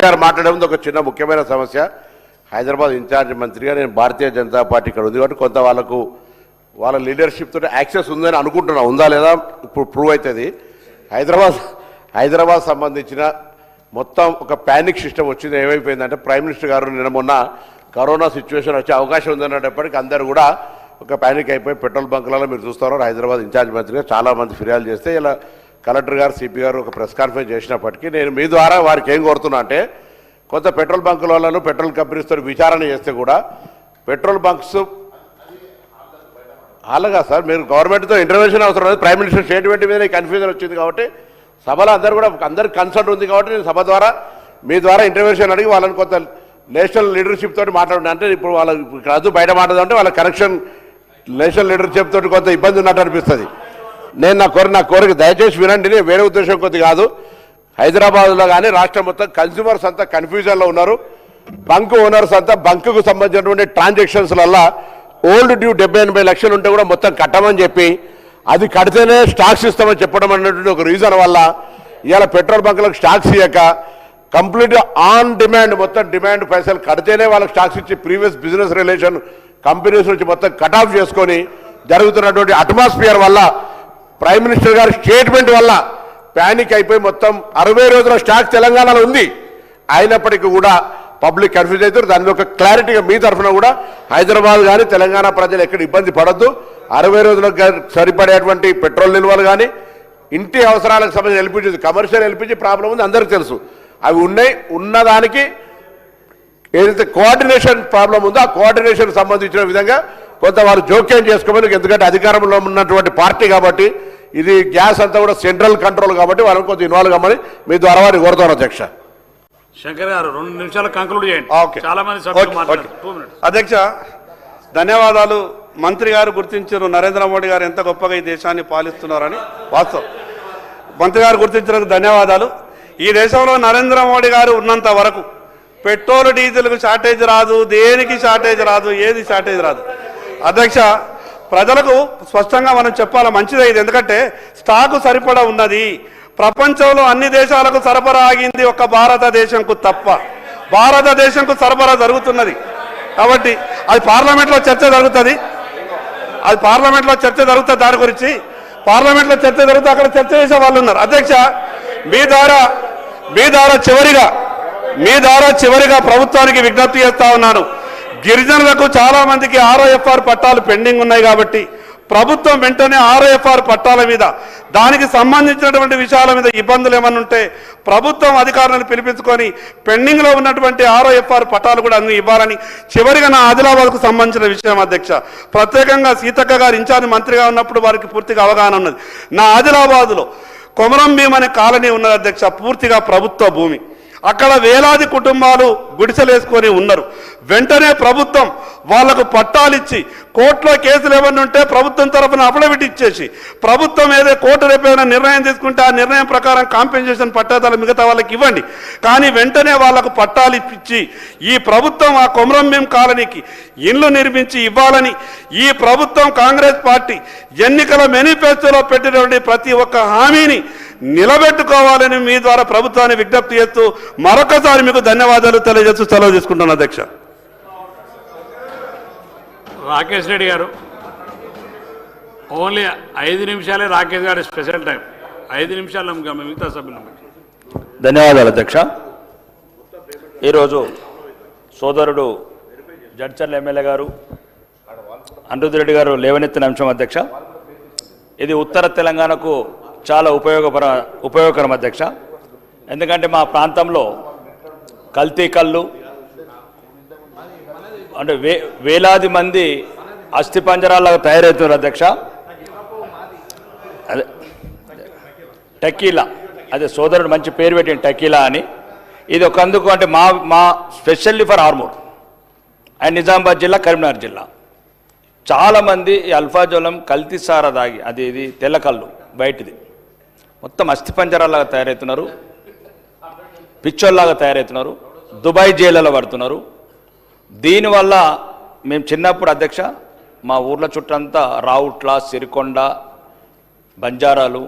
గారు మాట్లాడే ముందు ఒక చిన్న ముఖ్యమైన సమస్య. హైదరాబాద్ ఇన్ఛార్జ్ మంత్రిగా నేను భారతీయ జనతా పార్టీ ఇక్కడ ఉంది కాబట్టి కొంత వాళ్ళ లీడర్షిప్ తోటి యాక్సెస్ ఉందని అనుకుంటున్నా. ఉందా లేదా ఇప్పుడు ప్రూవ్ అవుతుంది. హైదరాబాద్ సంబంధించిన మొత్తం ఒక ప్యానిక్ సిస్టమ్ వచ్చింది. ఏమైపోయిందంటే ప్రైమ్ మినిస్టర్ గారు నిన్న మొన్న కరోనా సిచ్యువేషన్ వచ్చే అవకాశం ఉందనేటప్పటికీ అందరూ కూడా ఒక ప్యానిక్ అయిపోయి పెట్రోల్ బంకులలో మీరు చూస్తారు. హైదరాబాద్ ఇన్ఛార్జ్ మంత్రిగా చాలామంది ఫిర్యాదు చేస్తే ఇలా కలెక్టర్ గారు సిపి గారు ఒక ప్రెస్ కాన్ఫరెన్స్ చేసినప్పటికీ నేను మీ ద్వారా వారికి ఏం కోరుతున్నా అంటే కొంత పెట్రోల్ బంకులను పెట్రోల్ కంపెనీస్తో విచారణ చేస్తే కూడా పెట్రోల్ బంక్స్ అలాగా సార్ మీరు గవర్నమెంట్తో ఇంటర్వెన్షన్ అవసరం లేదు. ప్రైమ్ మినిస్టర్ స్టేట్మెంట్ మీద కన్ఫ్యూజన్ వచ్చింది కాబట్టి సభలో అందరికి కన్సల్ట్ ఉంది కాబట్టి నేను సభ ద్వారా మీ ద్వారా ఇంటర్వెన్షన్ అడిగి వాళ్ళని కొంత నేషనల్ లీడర్షిప్ తోటి మాట్లాడినా అంటే ఇప్పుడు వాళ్ళకి కాదు బయట మాట్లాడంటే వాళ్ళ కరెక్షన్ నేషనల్ లీడర్షిప్ తోటి కొంత ఇబ్బంది ఉన్నట్టు అనిపిస్తుంది. నేను నా కోరిక దయచేసి వినండి. నేను వేరే ఉద్దేశం కొద్ది కాదు. హైదరాబాద్లో కానీ రాష్ట్రం మొత్తం కన్స్యూమర్స్ అంతా కన్ఫ్యూజన్లో ఉన్నారు. బంక్ ఓనర్స్ అంతా బంకుకు సంబంధించినటువంటి ట్రాన్సాక్షన్స్లల్లా ఓల్డ్ డ్యూ 70-80 లక్షలు ఉంటే కూడా మొత్తం కట్టమని చెప్పి అది కడితేనే స్టాక్స్ ఇస్తామని చెప్పడం అనేటువంటి ఒక రీజన్ వల్ల ఇవాళ పెట్రోల్ బంకులకు స్టాక్స్ ఇవ్వక కంప్లీట్గా ఆన్ డిమాండ్ మొత్తం డిమాండ్ పైసలు కడితేనే వాళ్ళకి స్టాక్స్ ఇచ్చి ప్రీవియస్ బిజినెస్ రిలేషన్ కంపెనీస్ నుంచి మొత్తం కట్ ఆఫ్ చేసుకొని జరుగుతున్నటువంటి అట్మాస్ఫియర్ వల్ల ప్రైమ్ మినిస్టర్ గారి స్టేట్మెంట్ వల్ల ప్యానిక్ అయిపోయి మొత్తం 60 రోజుల స్టాక్ తెలంగాణలో ఉంది. అయినప్పటికీ కూడా పబ్లిక్ కన్ఫ్యూజ్ అవుతారు. దాని ఒక క్లారిటీగా మీ తరఫున కూడా హైదరాబాద్ కానీ తెలంగాణ ప్రజలు ఎక్కడ ఇబ్బంది పడద్దు. 60 రోజులకు సరిపడేటువంటి పెట్రోల్ నిల్వలు కానీ ఇంటి అవసరాలకు సంబంధించి ఎల్పిజి కమర్షియల్ ఎల్పిజి ప్రాబ్లం ఉంది అందరికీ తెలుసు. అవి ఉన్నాయి. ఉన్నదానికి ఏదైతే కోఆర్డినేషన్ ప్రాబ్లం ఉందో ఆ కోఆర్డినేషన్ సంబంధించిన విధంగా కొంత వారు జోక్యం చేసుకోమని, ఎందుకంటే అధికారంలో ఉన్నటువంటి పార్టీ కాబట్టి ఇది గ్యాస్ అంతా కూడా సెంట్రల్ కంట్రోల్ కాబట్టి వాళ్ళని కొంత ఇన్వాల్వ్ కమ్మని మీ ద్వారా వారిని కోరుతాను. అధ్యక్ష శంకర్ గారు 2 నిమిషాలు కంక్లూడ్ చేయండి. చాలా మంది అధ్యక్ష ధన్యవాదాలు. మంత్రి గారు గుర్తించారు నరేంద్ర మోడీ గారు ఎంత గొప్పగా ఈ దేశాన్ని పాలిస్తున్నారని. వాస్తవం మంత్రి గారు గుర్తించినందుకు ధన్యవాదాలు. ఈ దేశంలో నరేంద్ర మోడీ గారు ఉన్నంత వరకు పెట్రోల్ డీజిల్కు షార్టేజ్ రాదు, దేనికి షార్టేజ్ రాదు, ఏది షార్టేజ్ రాదు. అధ్యక్ష ప్రజలకు స్పష్టంగా మనం చెప్పాలి మంచిదే ఇది. ఎందుకంటే స్టాకు సరిపడా ఉన్నది. ప్రపంచంలో అన్ని దేశాలకు సరఫరా ఆగింది ఒక్క భారతదేశంకు తప్ప. భారతదేశంకు సరఫరా జరుగుతున్నది కాబట్టి అది పార్లమెంట్లో చర్చ జరుగుతుంది. దాని గురించి పార్లమెంట్లో చర్చ జరుగుతుంది. అక్కడ చర్చ చేసే వాళ్ళు ఉన్నారు. అధ్యక్ష మీ ద్వారా చివరిగా ప్రభుత్వానికి విజ్ఞప్తి చేస్తా ఉన్నాను. గిరిజనులకు చాలా మందికి ROFR పట్టాలు పెండింగ్ ఉన్నాయి కాబట్టి ప్రభుత్వం వెంటనే ROFR పట్టాల మీద దానికి సంబంధించినటువంటి విషయాల మీద ఇబ్బందులు ఏమన్నా ఉంటే ప్రభుత్వం అధికారులను పిలిపించుకొని పెండింగ్లో ఉన్నటువంటి ROFR పట్టాలు కూడా అన్ని ఇవ్వాలని చివరిగా నా ఆదిలాబాద్కు సంబంధించిన విషయం అధ్యక్ష. ప్రత్యేకంగా సీతక్క గారు ఇన్ఛార్జ్ మంత్రిగా ఉన్నప్పుడు వారికి పూర్తిగా అవగాహన ఉన్నది. నా ఆదిలాబాద్లో కొమరం భీం అనే కాలనీ ఉన్నది అధ్యక్ష, పూర్తిగా ప్రభుత్వ భూమి. అక్కడ వేలాది కుటుంబాలు గుడిసెలేసుకొని ఉన్నారు. వెంటనే ప్రభుత్వం వాళ్లకు పట్టాలిచ్చి కోర్టులో కేసులు ఏమన్నా ఉంటే ప్రభుత్వం తరఫున అఫిడవిట్ ఇచ్చేసి ప్రభుత్వం ఏదో కోర్టు రేపైనా నిర్ణయం తీసుకుంటే ఆ నిర్ణయం ప్రకారం కాంపెన్సేషన్ పట్టాదాలు మిగతా వాళ్ళకి ఇవ్వండి. కానీ వెంటనే వాళ్లకు పట్టాలు ఇప్పించి ఈ ప్రభుత్వం ఆ కొమరం భీం కాలనీకి ఇండ్లు నిర్మించి ఇవ్వాలని ఈ ప్రభుత్వం కాంగ్రెస్ పార్టీ ఎన్నికల మేనిఫెస్టోలో పెట్టినటువంటి ప్రతి ఒక్క హామీని నిలబెట్టుకోవాలని మీ ద్వారా ప్రభుత్వాన్ని విజ్ఞప్తి చేస్తూ మరొకసారి మీకు ధన్యవాదాలు తెలియజేస్తూ సెలవు తీసుకుంటున్నాను అధ్యక్ష. రాకేష్ రెడ్డి గారు ఓన్లీ 5 నిమిషాలే రాకేష్ గారి స్పెషల్ టైం. 5 నిమిషాలు మిగతా సభ్యులు. ధన్యవాదాలు అధ్యక్ష. ఈరోజు సోదరుడు జడ్చర్ల ఎమ్మెల్యే గారు అనిరుద్ధ్ రెడ్డి గారు లేవనెత్తిన అంశం అధ్యక్ష. ఇది ఉత్తర తెలంగాణకు చాలా ఉపయోగకరం అధ్యక్ష. ఎందుకంటే మా ప్రాంతంలో కల్తీ కళ్ళు అంటే వేలాది మంది అస్థిపంజరాలాగా తయారవుతున్నారు అధ్యక్ష. అదే టకీలా, అదే సోదరుడు మంచి పేరు పెట్టింది టకీలా అని. ఇది ఒక అందుకు అంటే మా specially for Armoor and Nizamabad జిల్లా, కరీంనగర్ జిల్లా చాలామంది ఈ అల్ఫాజోలం కల్తీ సారా దాగి అది ఇది తెల్లకళ్ళు బయటిది మొత్తం అస్థిపంజరాలాగా తయారవుతున్నారు, పిచ్చోల్లాగా తయారవుతున్నారు, దుబాయ్ జైళ్ళలో పడుతున్నారు. దీనివల్ల మేము చిన్నప్పుడు అధ్యక్ష మా ఊర్ల చుట్టంతా రావుట్ల, సిరికొండ, బంజారాలు,